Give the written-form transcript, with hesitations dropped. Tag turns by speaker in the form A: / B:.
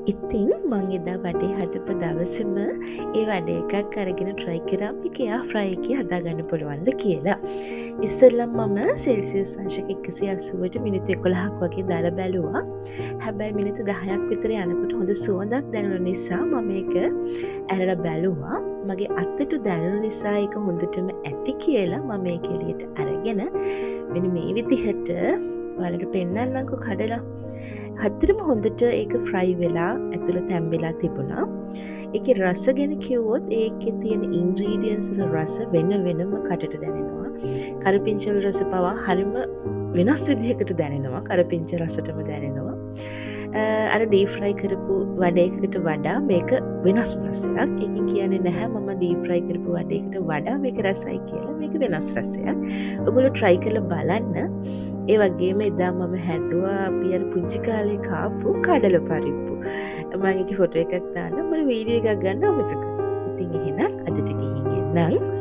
A: ඉතින් මං එදා වැඩේ හදපු දවසම ඒ වැඩ එකක් අරගෙන try කරා මේක එයා fry එකේ හදාගන්න පුළුවන්ද කියලා. ඉස්සෙල්ලම මම සෙල්සියස් අංශක 180ට මිනිත්තු 11ක් වගේ දාලා බැලුවා. හැබැයි මිනිත්තු 10ක් විතර යනකොට හොඳ සුවඳක් දැනුන නිසා මම ඒක ඇරලා බැලුවා. මගේ අතට දැනුන නිසා ඒක හොඳටම ඇති කියලා මම ඒක එළියට අරගෙන මෙන්න මේ විදිහට ඔයාලට පෙන්නන්නම්කෝ කඩලා. හතරම හොඳට ඒක ෆ්‍රයි වෙලා ඇතුළේ තැම්බෙලා තිබුණා. ඒකේ රස ගැන කිව්වොත් ඒකේ තියෙන ඉන්ග්‍රීඩියන්ට්ස් වල රස වෙන වෙනම කටට දැනෙනවා. කරපිංචා වල රස පවා හරිම වෙනස් විදිහකට දැනෙනවා. කරපිංචා රසටම දැනෙනවා. අර ඩීප් ෆ්‍රයි කරපු වඩේකට වඩා මේක වෙනස් රසයක්. ඒකෙන් කියන්නේ නැහැ මම ඩීප් ෆ්‍රයි කරපු වඩේකට වඩා මේක රසයි කියලා. මේක වෙනස් රසයක්. ඔයගොල්ලෝ try කරලා බලන්න. ඒ වගේම එදා මම හැදුවා අපි අර පුංචි කාලේ කාපු කඩල පරිප්පු. මම ඒකේ ෆොටෝ එකක් දාන්න මම වීඩියෝ එකක් ගන්න අමතක. ඉතින් එහෙනම් අදට ගිහින් එන්නම්.